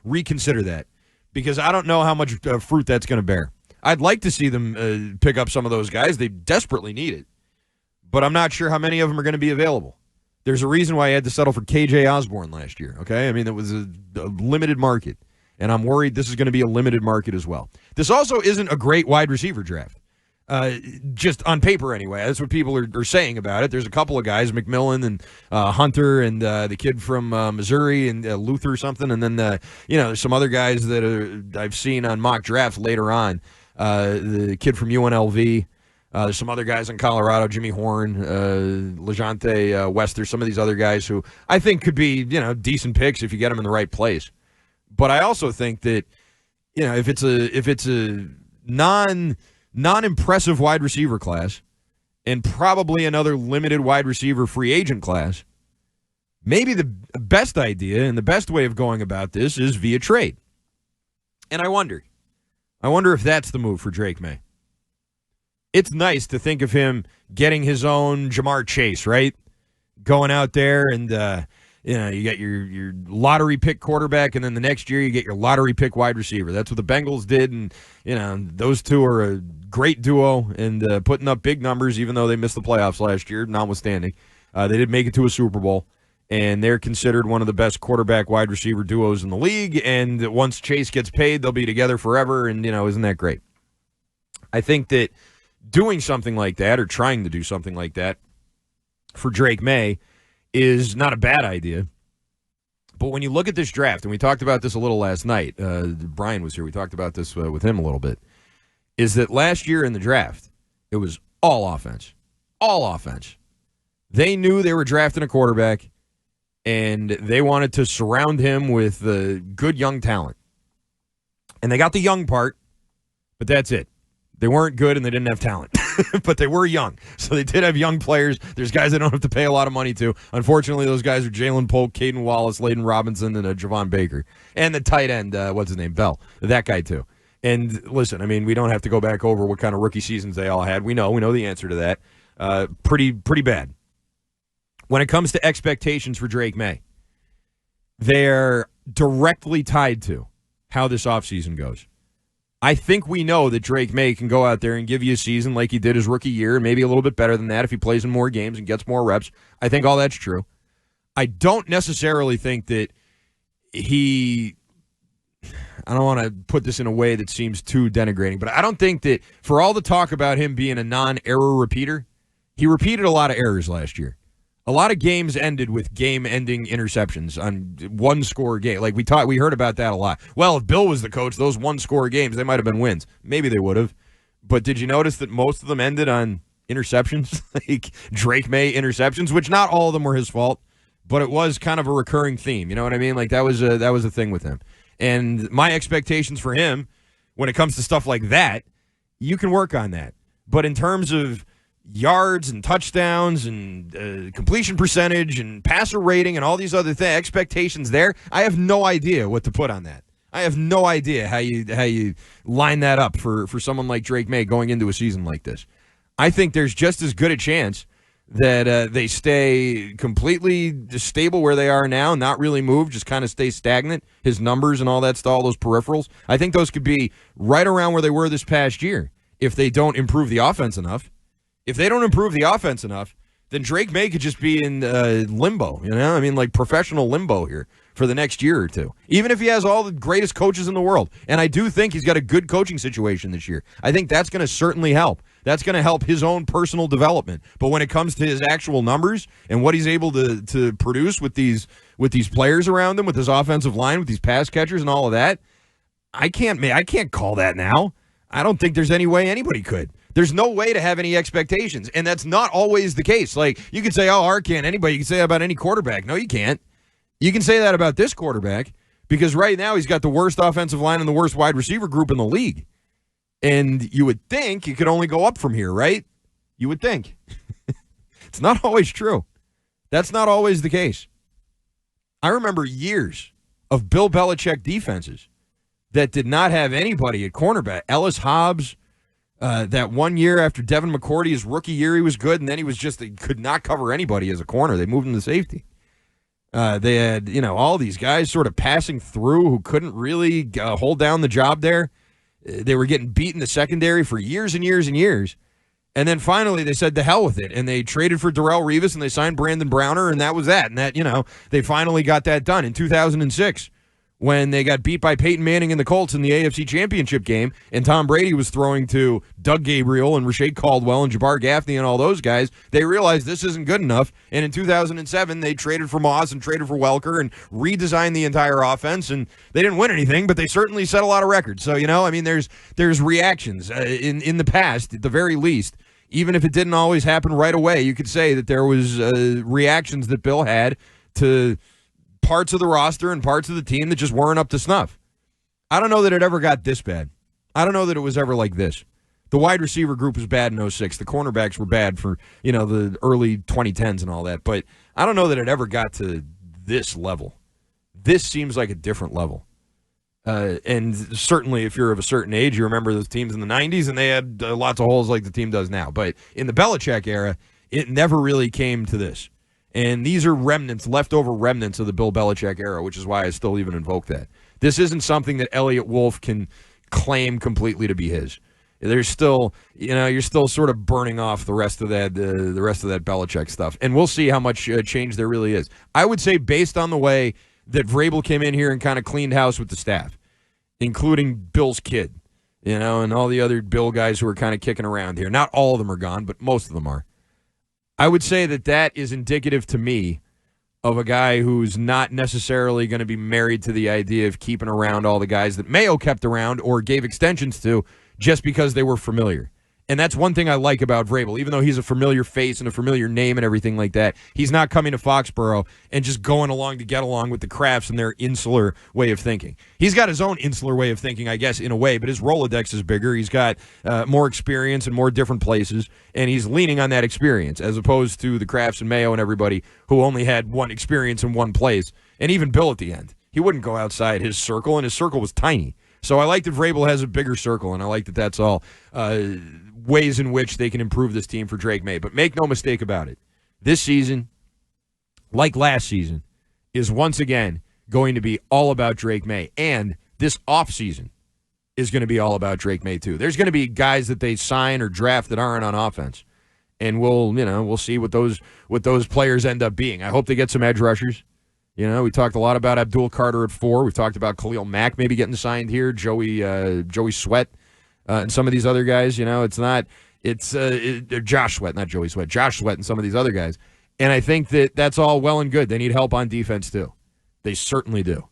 reconsider that, because I don't know how much fruit that's going to bear. I'd like to see them pick up some of those guys. They desperately need it. But I'm not sure how many of them are going to be available. There's a reason why I had to settle for KJ Osborne last year, okay? I mean, it was a limited market, and I'm worried this is going to be a limited market as well. This also isn't a great wide receiver draft, just on paper anyway. That's what people are saying about it. There's a couple of guys, McMillan and Hunter and the kid from Missouri and Luther or something, and then there's some other guys that I've seen on mock drafts later on. The kid from UNLV. There's some other guys in Colorado, Jimmy Horn, LeJante Wester, some of these other guys who I think could be, decent picks if you get them in the right place. But I also think that, if it's a non-impressive wide receiver class and probably another limited wide receiver free agent class, maybe the best idea and the best way of going about this is via trade. And I wonder if that's the move for Drake Maye. It's nice to think of him getting his own Jamar Chase, right? Going out there and, you get your lottery pick quarterback, and then the next year you get your lottery pick wide receiver. That's what the Bengals did, and, those two are a great duo and putting up big numbers, even though they missed the playoffs last year, notwithstanding. They did make it to a Super Bowl, and they're considered one of the best quarterback wide receiver duos in the league, and once Chase gets paid, they'll be together forever, and, isn't that great? I think that doing something like that, or trying to do something like that for Drake Maye, is not a bad idea. But when you look at this draft, and we talked about this a little last night, Brian was here, we talked about this with him a little bit, is that last year in the draft, it was all offense. All offense. They knew they were drafting a quarterback, and they wanted to surround him with good young talent. And they got the young part, but that's it. They weren't good and they didn't have talent, but they were young. So they did have young players. There's guys they don't have to pay a lot of money to. Unfortunately, those guys are Jalen Polk, Caden Wallace, Layden Robinson, and Javon Baker. And the tight end, what's his name, Bell. That guy, too. And listen, I mean, we don't have to go back over what kind of rookie seasons they all had. We know the answer to that. Pretty bad. When it comes to expectations for Drake Maye, they're directly tied to how this offseason goes. I think we know that Drake Maye can go out there and give you a season like he did his rookie year, maybe a little bit better than that if he plays in more games and gets more reps. I think all that's true. I don't necessarily think that I don't want to put this in a way that seems too denigrating, but I don't think that for all the talk about him being a non-error repeater, he repeated a lot of errors last year. A lot of games ended with game-ending interceptions on one-score game. Like we heard about that a lot. Well, if Bill was the coach, those one-score games, they might have been wins. Maybe they would have. But did you notice that most of them ended on interceptions? Like Drake Maye interceptions, which not all of them were his fault, but it was kind of a recurring theme. You know what I mean? Like that was a thing with him. And my expectations for him, when it comes to stuff like that, you can work on that. But in terms of yards and touchdowns and completion percentage and passer rating and all these other expectations there, I have no idea what to put on that. I have no idea how you line that up for someone like Drake Maye going into a season like this. I think there's just as good a chance that they stay completely stable where they are now, not really move, just kind of stay stagnant, his numbers and all that stuff, all those peripherals. I think those could be right around where they were this past year if they don't improve the offense enough. If they don't improve the offense enough, then Drake Maye could just be in limbo, I mean, like professional limbo here for the next year or two, even if he has all the greatest coaches in the world. And I do think he's got a good coaching situation this year. I think that's going to certainly help. That's going to help his own personal development. But when it comes to his actual numbers and what he's able to produce with these players around him, with his offensive line, with these pass catchers and all of that, I can't call that now. I don't think there's any way anybody could. There's no way to have any expectations, and that's not always the case. Like, you could say, Arcand, anybody, you can say that about any quarterback. No, you can't. You can say that about this quarterback because right now he's got the worst offensive line and the worst wide receiver group in the league. And you would think it could only go up from here, right? You would think. It's not always true. That's not always the case. I remember years of Bill Belichick defenses that did not have anybody at cornerback. Ellis Hobbs, that 1 year after Devin McCourty, his rookie year, he was good, and then he could not cover anybody as a corner. They moved him to safety. They had, all these guys sort of passing through who couldn't really hold down the job there. They were getting beat in the secondary for years and years and years. And then finally they said to hell with it, and they traded for Darrelle Revis, and they signed Brandon Browner, and that was that. And that, they finally got that done in 2006 when they got beat by Peyton Manning and the Colts in the AFC Championship game, and Tom Brady was throwing to Doug Gabriel and Rashae Caldwell and Jabbar Gaffney and all those guys. They realized this isn't good enough, and in 2007 they traded for Moss and traded for Welker and redesigned the entire offense, and they didn't win anything, but they certainly set a lot of records. So, there's reactions in the past, at the very least. Even if it didn't always happen right away, you could say that there was reactions that Bill had to parts of the roster and parts of the team that just weren't up to snuff. I don't know that it ever got this bad. I don't know that it was ever like this. The wide receiver group was bad in 06. The cornerbacks were bad for, the early 2010s and all that. But I don't know that it ever got to this level. This seems like a different level. And certainly if you're of a certain age, you remember those teams in the 90s, and they had lots of holes like the team does now. But in the Belichick era, it never really came to this. And these are leftover remnants of the Bill Belichick era, which is why I still even invoke that. This isn't something that Elliott Wolf can claim completely to be his. There's still, you're still sort of burning off the rest of that, the rest of that Belichick stuff. And we'll see how much change there really is. I would say based on the way that Vrabel came in here and kind of cleaned house with the staff, including Bill's kid, and all the other Bill guys who are kind of kicking around here. Not all of them are gone, but most of them are. I would say that is indicative to me of a guy who's not necessarily going to be married to the idea of keeping around all the guys that Mayo kept around or gave extensions to just because they were familiar. And that's one thing I like about Vrabel. Even though he's a familiar face and a familiar name and everything like that, he's not coming to Foxborough and just going along to get along with the Crafts and their insular way of thinking. He's got his own insular way of thinking, I guess, in a way, but his Rolodex is bigger. He's got more experience in more different places, and he's leaning on that experience as opposed to the Crafts and Mayo and everybody who only had one experience in one place. And even Bill at the end. He wouldn't go outside his circle, and his circle was tiny. So I like that Vrabel has a bigger circle, and I like that that's all ways in which they can improve this team for Drake Maye. But make no mistake about it, this season, like last season, is once again going to be all about Drake Maye. And this offseason is going to be all about Drake Maye, too. There's going to be guys that they sign or draft that aren't on offense. And we'll see what those players end up being. I hope they get some edge rushers. We talked a lot about Abdul Carter at 4. We've talked about Khalil Mack maybe getting signed here, Joey Sweat, and some of these other guys. It's Josh Sweat, not Joey Sweat, Josh Sweat and some of these other guys. And I think that's all well and good. They need help on defense too. They certainly do.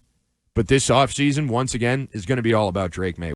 But this offseason, once again, is going to be all about Drake Maye.